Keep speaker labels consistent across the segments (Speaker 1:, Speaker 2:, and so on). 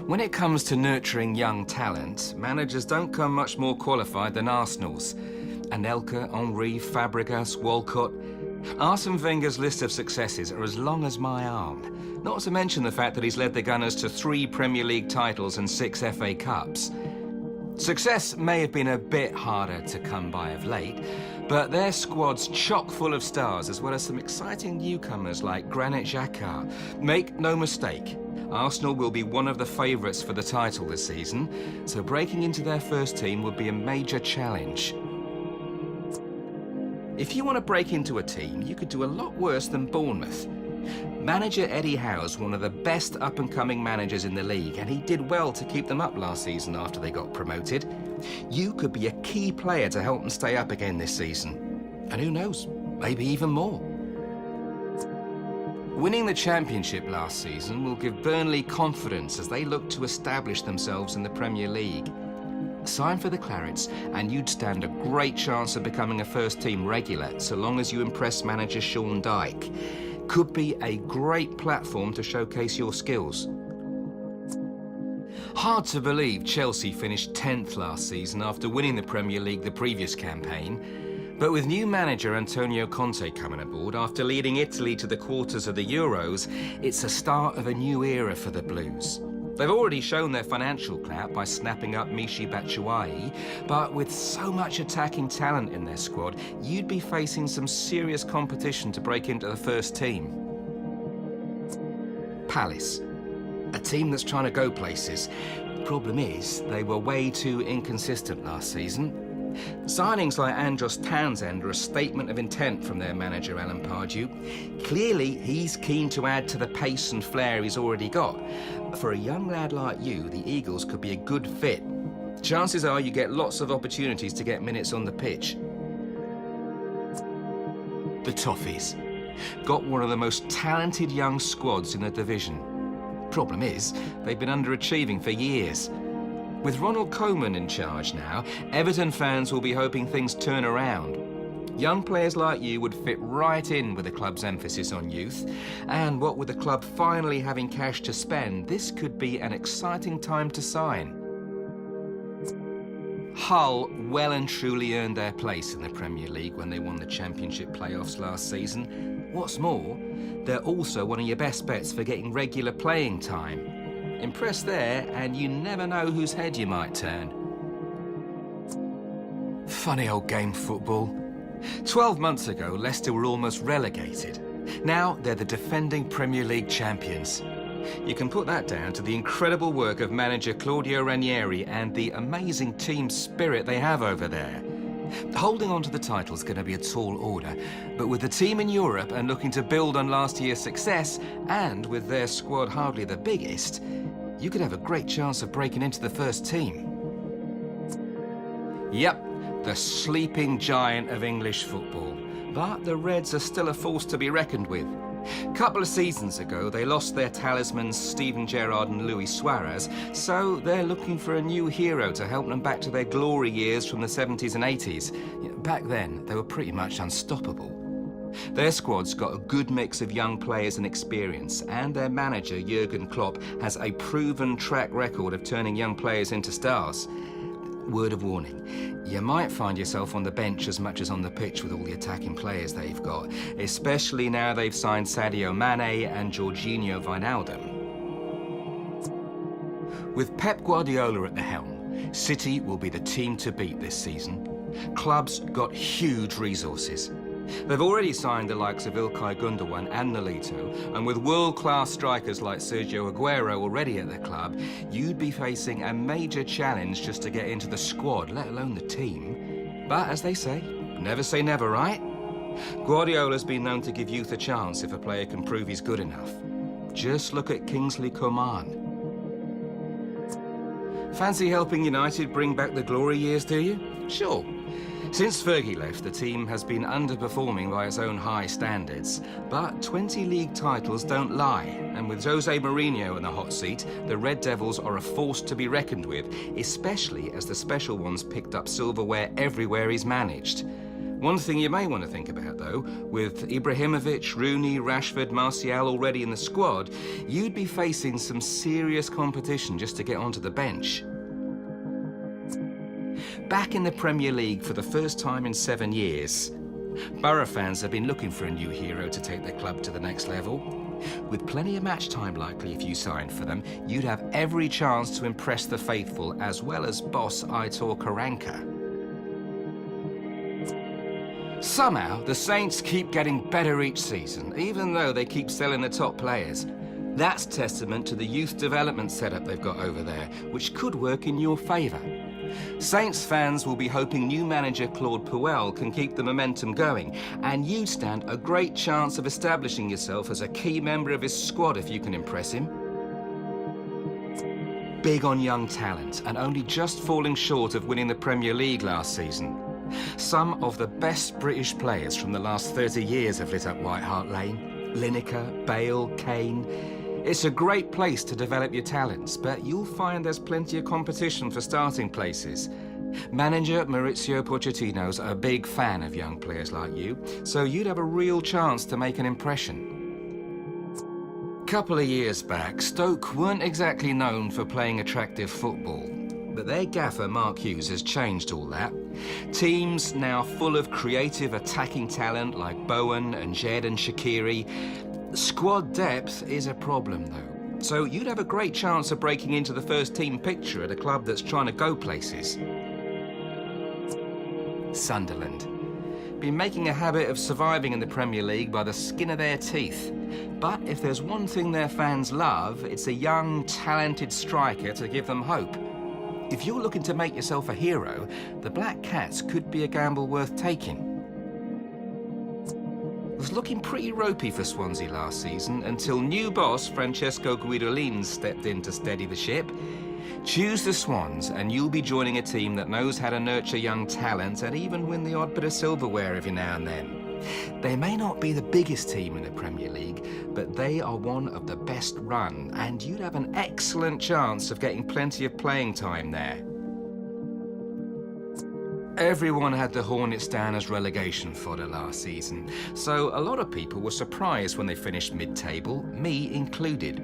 Speaker 1: When it comes to nurturing young talent, managers don't come much more qualified than Arsenal's. Anelka, Henry, Fabregas, Walcott. Arsene Wenger's list of successes are as long as my arm. Not to mention the fact that he's led the Gunners to 3 Premier League titles and 6 FA Cups. Success may have been a bit harder to come by of late, but their squad's chock full of stars, as well as some exciting newcomers like Granit Xhaka. Make no mistake, Arsenal will be one of the favourites for the title this season, so breaking into their first team would be a major challenge. If you want to break into a team, you could do a lot worse than Bournemouth. Manager Eddie Howe's one of the best up-and-coming managers in the league, and he did well to keep them up last season after they got promoted. You could be a key player to help them stay up again this season. And who knows, maybe even more. Winning the championship last season will give Burnley confidence as they look to establish themselves in the Premier League. Sign for the Clarets and you'd stand a great chance of becoming a first-team regular, so long as you impress manager Sean Dyche. Could be a great platform to showcase your skills. Hard to believe Chelsea finished 10th last season after winning the Premier League the previous campaign. But with new manager Antonio Conte coming aboard after leading Italy to the quarters of the Euros, it's a start of a new era for the Blues. They've already shown their financial clout by snapping up Michy Batshuayi, but with so much attacking talent in their squad, you'd be facing some serious competition to break into the first team. Palace, a team that's trying to go places. Problem is, they were way too inconsistent last season. Signings like Andros Townsend are a statement of intent from their manager, Alan Pardew. Clearly, he's keen to add to the pace and flair he's already got. For a young lad like you, the Eagles could be a good fit. Chances are you get lots of opportunities to get minutes on the pitch. The Toffees. Got one of the most talented young squads in the division. Problem is, they've been underachieving for years. With Ronald Koeman in charge now, Everton fans will be hoping things turn around. Young players like you would fit right in with the club's emphasis on youth. And what with the club finally having cash to spend, this could be an exciting time to sign. Hull well and truly earned their place in the Premier League when they won the Championship playoffs last season. What's more, they're also one of your best bets for getting regular playing time. Impress there, and you never know whose head you might turn. Funny old game, football. 12 months ago, Leicester were almost relegated. Now they're the defending Premier League champions. You can put that down to the incredible work of manager Claudio Ranieri and the amazing team spirit they have over there. Holding on to the title is going to be a tall order, but with the team in Europe and looking to build on last year's success, and with their squad hardly the biggest, you could have a great chance of breaking into the first team. Yep, the sleeping giant of English football. But the Reds are still a force to be reckoned with. A couple of seasons ago, they lost their talismans Steven Gerrard and Luis Suarez, so they're looking for a new hero to help them back to their glory years from the 70s and 80s. Back then, they were pretty much unstoppable. Their squad's got a good mix of young players and experience, and their manager, Jurgen Klopp, has a proven track record of turning young players into stars. Word of warning, you might find yourself on the bench as much as on the pitch with all the attacking players they've got, especially now they've signed Sadio Mane and Jorginho Wijnaldum. With Pep Guardiola at the helm, City will be the team to beat this season. Club's got huge resources. They've already signed the likes of Ilkay Gundogan and Nolito, and with world-class strikers like Sergio Aguero already at the club, you'd be facing a major challenge just to get into the squad, let alone the team. But as they say never, right? Guardiola's been known to give youth a chance if a player can prove he's good enough. Just look at Kingsley Coman. Fancy helping United bring back the glory years, do you? Sure. Since Fergie left, the team has been underperforming by its own high standards. But 20 league titles don't lie, and with Jose Mourinho in the hot seat, the Red Devils are a force to be reckoned with, especially as the special ones picked up silverware everywhere he's managed. One thing you may want to think about, though, with Ibrahimovic, Rooney, Rashford, Martial already in the squad, you'd be facing some serious competition just to get onto the bench. Back in the Premier League for the first time in 7 years, Borough fans have been looking for a new hero to take their club to the next level. With plenty of match time likely if you signed for them, you'd have every chance to impress the faithful as well as boss Aitor Karanka. Somehow, the Saints keep getting better each season, even though they keep selling the top players. That's testament to the youth development setup they've got over there, which could work in your favour. Saints fans will be hoping new manager Claude Puel can keep the momentum going, and you stand a great chance of establishing yourself as a key member of his squad if you can impress him. Big on young talent, and only just falling short of winning the Premier League last season. Some of the best British players from the last 30 years have lit up White Hart Lane. Lineker, Bale, Kane. It's a great place to develop your talents, but you'll find there's plenty of competition for starting places. Manager Mauricio Pochettino's a big fan of young players like you, so you'd have a real chance to make an impression. A couple of years back, Stoke weren't exactly known for playing attractive football. But their gaffer, Mark Hughes, has changed all that. Teams now full of creative attacking talent like Bowen and Jed and Shaqiri. Squad depth is a problem, though. So you'd have a great chance of breaking into the first team picture at a club that's trying to go places. Sunderland. Been making a habit of surviving in the Premier League by the skin of their teeth. But if there's one thing their fans love, it's a young, talented striker to give them hope. If you're looking to make yourself a hero, the Black Cats could be a gamble worth taking. It was looking pretty ropey for Swansea last season until new boss Francesco Guidolin stepped in to steady the ship. Choose the Swans and you'll be joining a team that knows how to nurture young talent and even win the odd bit of silverware every now and then. They may not be the biggest team in the Premier League, but they are one of the best run, and you'd have an excellent chance of getting plenty of playing time there. Everyone had the Hornets down as relegation fodder last season, so a lot of people were surprised when they finished mid-table, me included.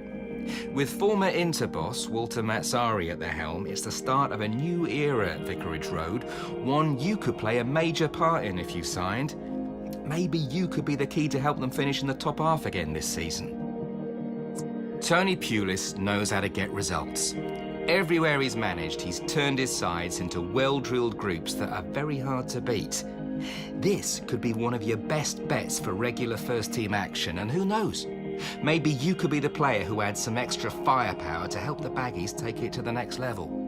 Speaker 1: With former Inter boss Walter Mazzari at the helm, it's the start of a new era at Vicarage Road, one you could play a major part in if you signed. Maybe you could be the key to help them finish in the top half again this season. Tony Pulis knows how to get results. Everywhere he's managed, he's turned his sides into well-drilled groups that are very hard to beat. This could be one of your best bets for regular first-team action, and who knows? Maybe you could be the player who adds some extra firepower to help the Baggies take it to the next level.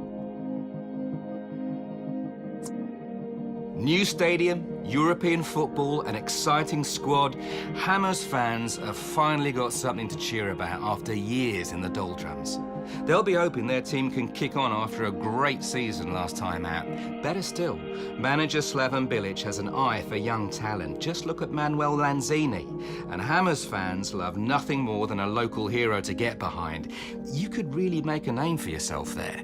Speaker 1: New stadium, European football, an exciting squad. Hammers fans have finally got something to cheer about after years in the doldrums. They'll be hoping their team can kick on after a great season last time out. Better still, manager Slaven Bilic has an eye for young talent. Just look at Manuel Lanzini. And Hammers fans love nothing more than a local hero to get behind. You could really make a name for yourself there.